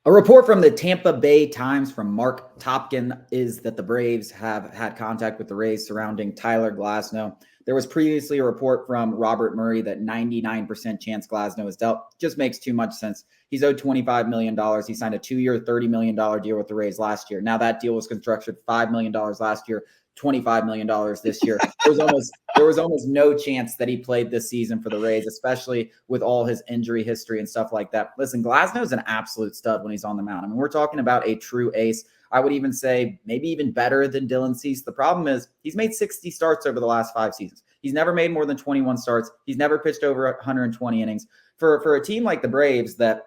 A report from the Tampa Bay Times from Mark Topkin is that the Braves have had contact with the Rays surrounding Tyler Glasnow. There was previously a report from Robert Murray that 99% chance Glasnow is dealt. Just makes too much sense. He's owed $25 million. He signed a 2-year, $30 million deal with the Rays last year. Now that deal was constructed $5 million last year, $25 million this year. There was almost no chance that he played this season for the Rays, especially with all his injury history and stuff like that. Listen, Glasnow is an absolute stud when he's on the mound. I mean, we're talking about a true ace. I would even say maybe even better than Dylan Cease. The problem is he's made 60 starts over the last 5 seasons. He's never made more than 21 starts. He's never pitched over 120 innings. For a team like the Braves that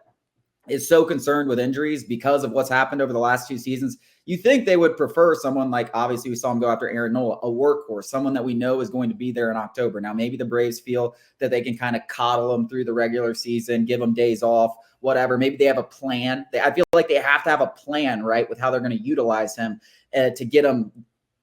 is so concerned with injuries because of what's happened over the last 2 seasons, you think they would prefer someone like, obviously we saw him go after Aaron Nola, a workhorse, someone that we know is going to be there in October. Now, maybe the Braves feel that they can kind of coddle him through the regular season, give him days off, whatever. Maybe they have a plan. I feel like they have to have a plan, right, with how they're going to utilize him to get him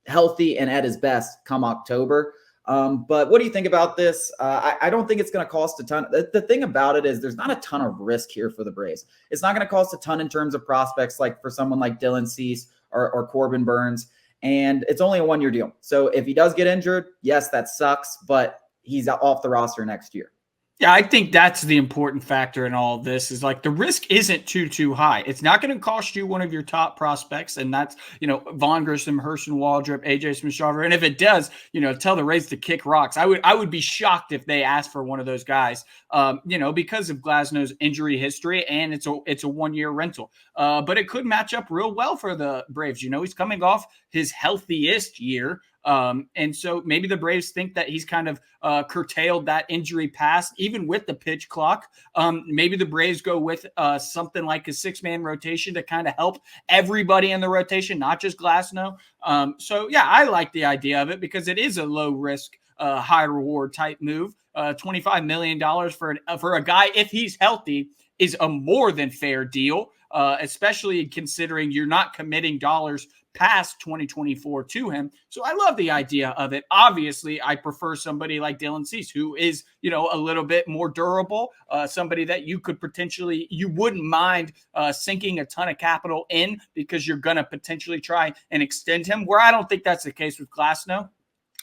healthy and at his best come October. But what do you think about this? I don't think it's going to cost a ton. The thing about it is there's not a ton of risk here for the Braves. It's not going to cost a ton in terms of prospects, like for someone like Dylan Cease or Corbin Burns. And it's only a 1-year deal. So if he does get injured, yes, that sucks, but he's off the roster next year. Yeah, I think that's the important factor in all of this is like the risk isn't too high. It's not going to cost you one of your top prospects, and that's, Vaughn Grissom, Herschel Waldrop, AJ Smith-Shawver. And if it does, tell the Rays to kick rocks. I would be shocked if they asked for one of those guys, because of Glasnow's injury history, and it's a 1-year rental. But it could match up real well for the Braves. He's coming off his healthiest year. And so maybe the Braves think that he's kind of curtailed that injury past, even with the pitch clock. Maybe the Braves go with something like a 6-man rotation to kind of help everybody in the rotation, not just Glasnow. So, yeah, I like the idea of it because it is a low risk, high reward type move. $25 million for a guy, if he's healthy, is a more than fair deal, especially considering you're not committing dollars past 2024 to him. So I love the idea of it. Obviously, I prefer somebody like Dylan Cease, who is, a little bit more durable, somebody that you wouldn't mind sinking a ton of capital in because you're going to potentially try and extend him, where I don't think that's the case with Glasnow.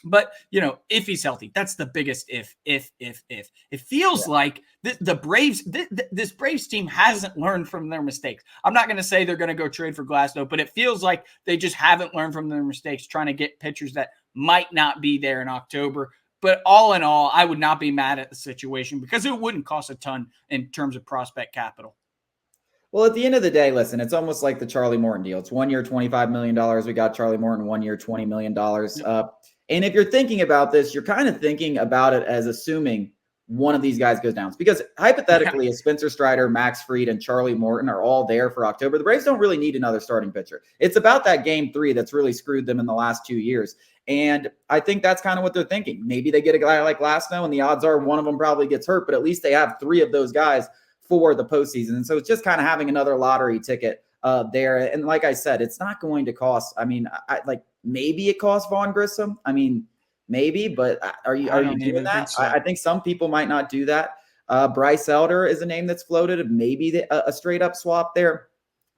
But, if he's healthy, that's the biggest if. It feels like the Braves, this Braves team hasn't learned from their mistakes. I'm not going to say they're going to go trade for Glasnow, but it feels like they just haven't learned from their mistakes trying to get pitchers that might not be there in October. But all in all, I would not be mad at the situation because it wouldn't cost a ton in terms of prospect capital. Well, at the end of the day, listen, it's almost like the Charlie Morton deal. It's 1 year, $25 million. We got Charlie Morton 1 year, $20 million. And if you're thinking about this, you're kind of thinking about it as assuming one of these guys goes down. Because hypothetically, if Spencer Strider, Max Fried, and Charlie Morton are all there for October, the Braves don't really need another starting pitcher. It's about that game 3 that's really screwed them in the last 2 years. And I think that's kind of what they're thinking. Maybe they get a guy like Glasnow, and the odds are one of them probably gets hurt, but at least they have 3 of those guys for the postseason. And so it's just kind of having another lottery ticket there. And like I said, it's not going to cost, maybe it costs Vaughn Grissom. Maybe, but are you doing that? So. I think some people might not do that. Bryce Elder is a name that's floated. Maybe a straight up swap there.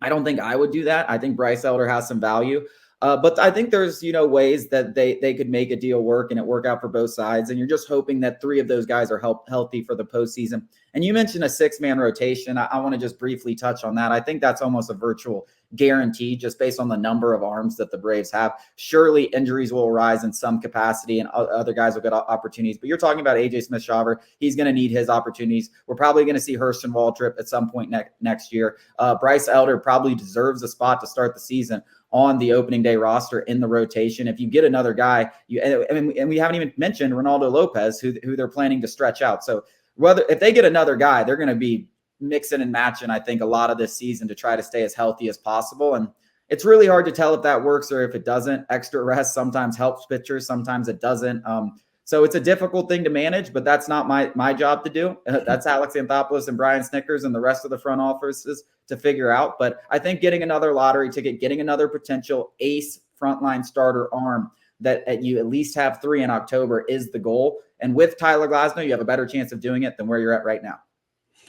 I don't think I would do that. I think Bryce Elder has some value. But I think there's, ways that they could make a deal work and it work out for both sides. And you're just hoping that 3 of those guys are healthy for the postseason. And you mentioned a 6-man rotation. I want to just briefly touch on that. I think that's almost a virtual guarantee just based on the number of arms that the Braves have. Surely injuries will arise in some capacity and other guys will get opportunities. But you're talking about AJ Smith-Shawver. He's going to need his opportunities. We're probably going to see Herschel Waldrop at some point next year. Bryce Elder probably deserves a spot to start the season on the opening day roster in the rotation. If you get another guy, and we haven't even mentioned Ronaldo Lopez, who they're planning to stretch out. So if they get another guy, they're going to be mixing and matching, I think, a lot of this season to try to stay as healthy as possible. And it's really hard to tell if that works or if it doesn't. Extra rest sometimes helps pitchers, sometimes it doesn't. So it's a difficult thing to manage, but that's not my job to do. That's Alex Anthopoulos and Brian Snickers and the rest of the front offices to figure out. But I think getting another lottery ticket, getting another potential ace frontline starter arm that you at least have 3 in October is the goal. And with Tyler Glasnow, you have a better chance of doing it than where you're at right now.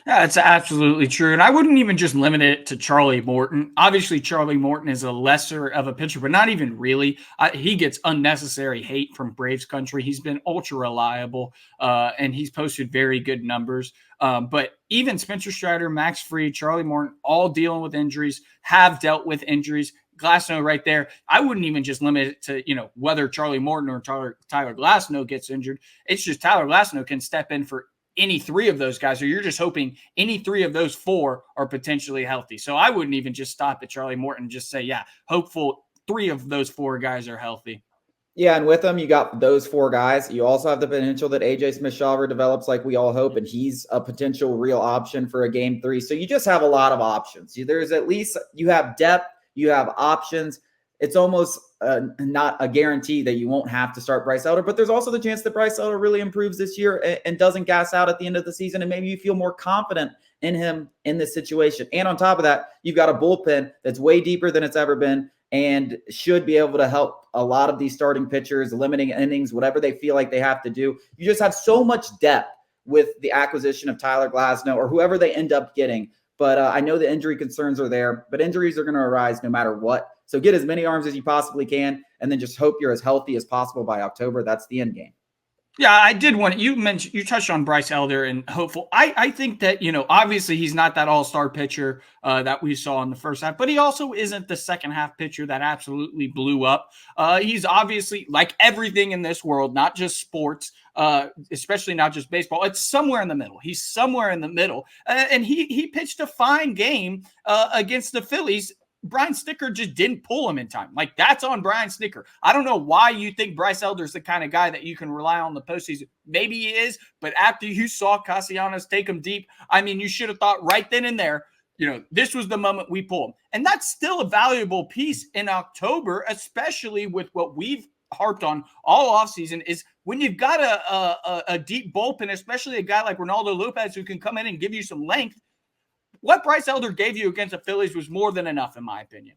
That's absolutely true. And I wouldn't even just limit it to Charlie Morton. Obviously, Charlie Morton is a lesser of a pitcher, but not even really. He gets unnecessary hate from Braves country. He's been ultra reliable, and he's posted very good numbers. But even Spencer Strider, Max Fried, Charlie Morton, all dealing with injuries, have dealt with injuries. Glasnow right there. I wouldn't even just limit it to, whether Charlie Morton or Tyler Glasnow gets injured. It's just Tyler Glasnow can step in for any three of those guys, or you're just hoping any three of those four are potentially healthy. So I wouldn't even just stop at Charlie Morton, just say, yeah, hopeful three of those four guys are healthy. Yeah, and with them, you got those four guys. You also have the potential that AJ Smith-Shawver develops like we all hope, and he's a potential real option for a game 3. So you just have a lot of options. There's at least, you have depth, you have options. It's almost not a guarantee that you won't have to start Bryce Elder, but there's also the chance that Bryce Elder really improves this year and doesn't gas out at the end of the season, and maybe you feel more confident in him in this situation. And on top of that, you've got a bullpen that's way deeper than it's ever been and should be able to help a lot of these starting pitchers, limiting innings, whatever they feel like they have to do. You just have so much depth with the acquisition of Tyler Glasnow or whoever they end up getting. But I know the injury concerns are there, but injuries are going to arise no matter what. So get as many arms as you possibly can, and then just hope you're as healthy as possible by October. That's the end game. Yeah, I did want you touched on Bryce Elder and hopeful. I think that, obviously he's not that all-star pitcher that we saw in the first half, but he also isn't the second half pitcher that absolutely blew up. He's obviously, like everything in this world, not just sports, especially not just baseball. It's somewhere in the middle. He's somewhere in the middle. And he pitched a fine game against the Phillies. Brian Snitker just didn't pull him in time. Like, that's on Brian Snitker. I don't know why you think Bryce Elder's the kind of guy that you can rely on the postseason. Maybe he is, but after you saw Castellanos take him deep, you should have thought right then and there, this was the moment we pull him. And that's still a valuable piece in October, especially with what we've harped on all offseason, is when you've got a deep bullpen, especially a guy like Ronaldo Lopez who can come in and give you some length. What Bryce Elder gave you against the Phillies was more than enough, in my opinion.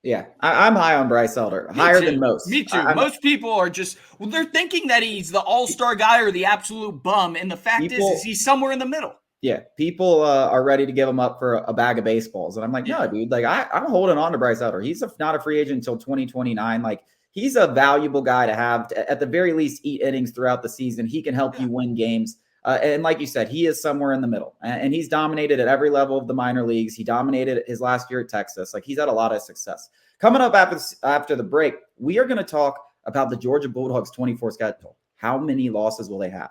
Yeah, I'm high on Bryce Elder, higher than most. Me too. Most people are they're thinking that he's the all-star guy or the absolute bum, and the fact is he's somewhere in the middle. Yeah, people are ready to give him up for a bag of baseballs, and I'm like, no, dude. Like, I'm holding on to Bryce Elder. He's not a free agent until 2029. Like, he's a valuable guy to have at the very least eat innings throughout the season. He can help you win games. And like you said, he is somewhere in the middle, and he's dominated at every level of the minor leagues. He dominated his last year at Texas. Like, he's had a lot of success. Coming up after the break, we are going to talk about the Georgia Bulldogs 24 schedule. How many losses will they have?